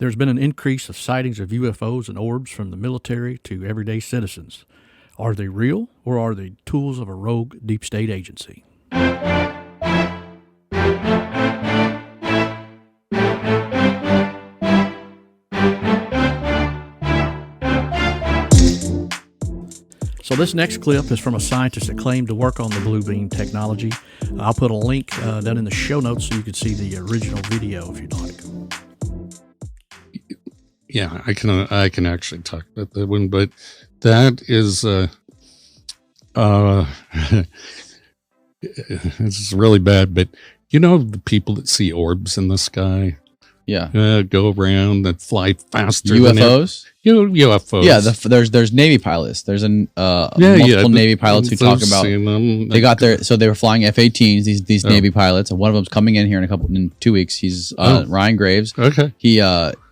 There's been an increase of sightings of UFOs and orbs from the military to everyday citizens. Are they real, or are they tools of a rogue deep state agency? So this next clip is from a scientist that claimed to work on the blue beam technology. I'll put a link down in the show notes so you can see the original video if you'd like. Yeah, I can actually talk about that one, but that is it's really bad. But you know the people that see orbs in the sky, go around that fly faster. UFOs. UFOs. Yeah, there's Navy pilots. There's multiple Navy pilots who talk about they got their, so they were flying F-18s. These Navy pilots, and one of them's coming in here in 2 weeks. He's Ryan Graves. Okay.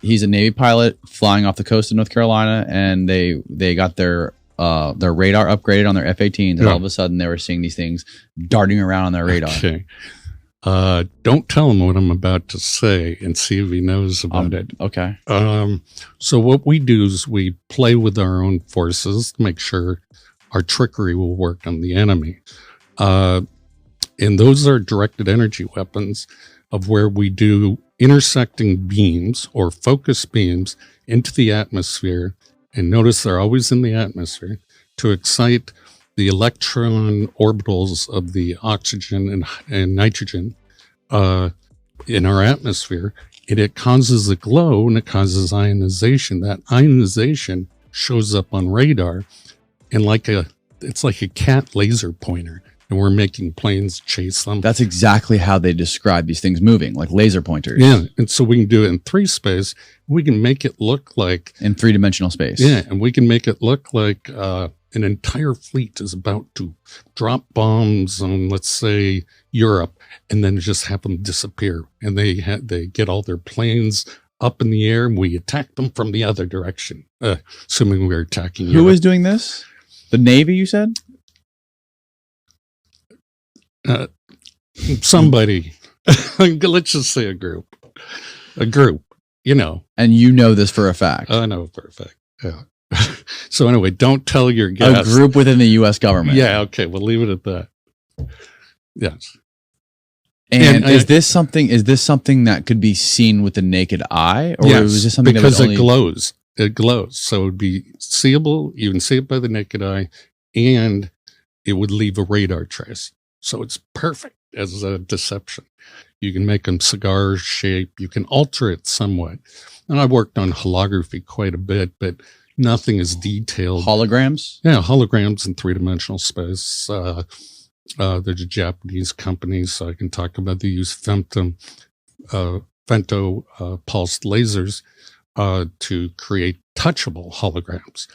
He's a Navy pilot flying off the coast of North Carolina, and they got their radar upgraded on their F-18s, and all of a sudden they were seeing these things darting around on their radar. Okay. Don't tell him what I'm about to say and see if he knows about it. Okay. So what we do is we play with our own forces to make sure our trickery will work on the enemy. And those are directed energy weapons of where we do intersecting beams or focus beams into the atmosphere. And notice they're always in the atmosphere to excite the electron orbitals of the oxygen and nitrogen in our atmosphere, and it causes a glow and it causes ionization. That ionization shows up on radar, and it's like a cat laser pointer, and we're making planes chase them. That's exactly how they describe these things moving, like laser pointers. Yeah, and so we can do it in 3 space. We can make it look like in 3-dimensional space. Yeah, and we can make it look like an entire fleet is about to drop bombs on, let's say, Europe, and then just have them disappear. And they get all their planes up in the air, and we attack them from the other direction, assuming we're attacking Europe. Who is doing this? The Navy, you said? Somebody. Let's just say a group, you know. And you know this for a fact. I know for a fact, yeah. So anyway, don't tell your guests. A group within the U.S. government. Yeah, okay, we'll leave it at that. Yes. And is this something that could be seen with the naked eye, or yes, was this something because that was only... it glows? It glows, so it would be seeable. You can see it by the naked eye, and it would leave a radar trace. So it's perfect as a deception. You can make them cigar shape. You can alter it somewhat. And I worked on holography quite a bit, but nothing is detailed. Holograms? Yeah, holograms in 3-dimensional space. There's a Japanese company, so I can talk about they use femto pulsed lasers to create touchable holograms.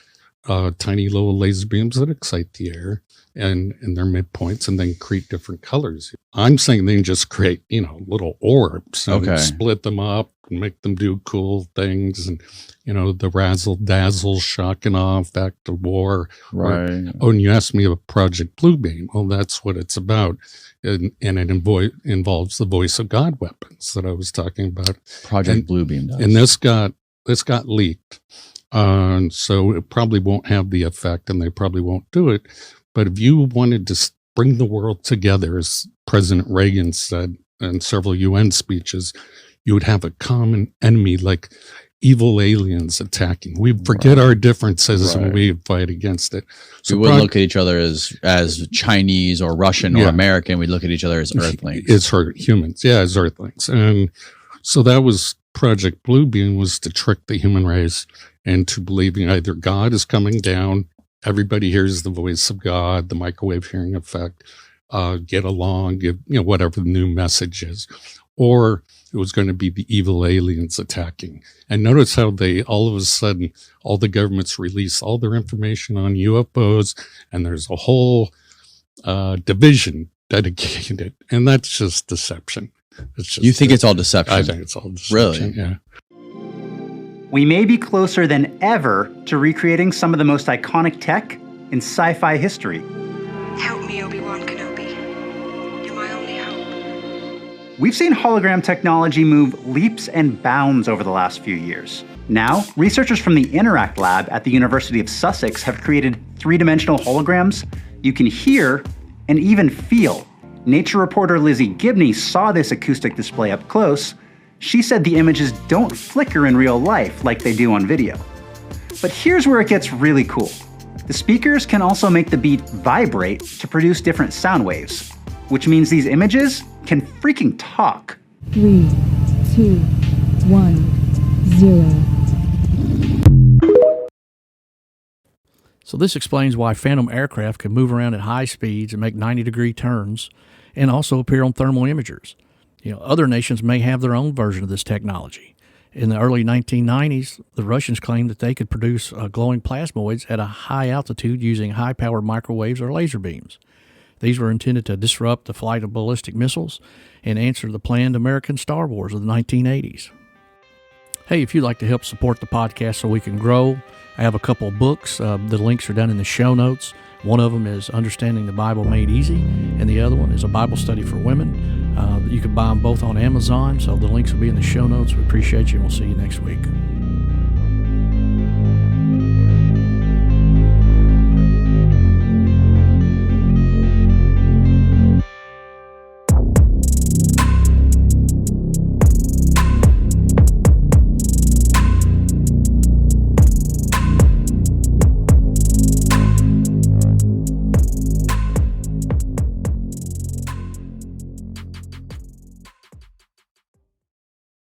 Tiny little laser beams that excite the air and their midpoints, and then create different colors. I'm saying they can just create, little orbs and split them up and make them do cool things, and the razzle dazzle, shock and awe, back to war. Right. And you asked me about Project Bluebeam. Well, that's what it's about, and it involves the voice of God weapons that I was talking about. Project Bluebeam does. And this got leaked. So it probably won't have the effect, and they probably won't do it. But if you wanted to bring the world together, as President Reagan said in several UN speeches, you would have a common enemy like evil aliens attacking. We forget our differences and we fight against it. So we wouldn't look at each other as Chinese or Russian or American. We'd look at each other as Earthlings. It's humans. Yeah, as Earthlings. And so that was Project Bluebeam, was to trick the human race into believing either God is coming down, everybody hears the voice of God, the microwave hearing effect, get along, give, whatever the new message is, or it was going to be the evil aliens attacking. And notice how they, all of a sudden, all the governments release all their information on UFOs, and there's a whole division dedicated, and that's just deception. You think it's all deception? I think it's all deception. Really? Yeah. We may be closer than ever to recreating some of the most iconic tech in sci-fi history. Help me, Obi-Wan Kenobi. You're my only hope. We've seen hologram technology move leaps and bounds over the last few years. Now, researchers from the Interact Lab at the University of Sussex have created three-dimensional holograms you can hear and even feel. Nature reporter Lizzie Gibney saw this acoustic display up close. She said the images don't flicker in real life like they do on video. But here's where it gets really cool. The speakers can also make the beat vibrate to produce different sound waves, which means these images can freaking talk. 3, 2, 1, 0. So this explains why phantom aircraft can move around at high speeds and make 90-degree turns and also appear on thermal imagers. Other nations may have their own version of this technology. In the early 1990s, the Russians claimed that they could produce glowing plasmoids at a high altitude using high-powered microwaves or laser beams. These were intended to disrupt the flight of ballistic missiles and answer the planned American Star Wars of the 1980s. Hey, if you'd like to help support the podcast so we can grow, I have a couple of books. The links are down in the show notes. One of them is Understanding the Bible Made Easy, and the other one is a Bible study for women. You can buy them both on Amazon, so the links will be in the show notes. We appreciate you, and we'll see you next week.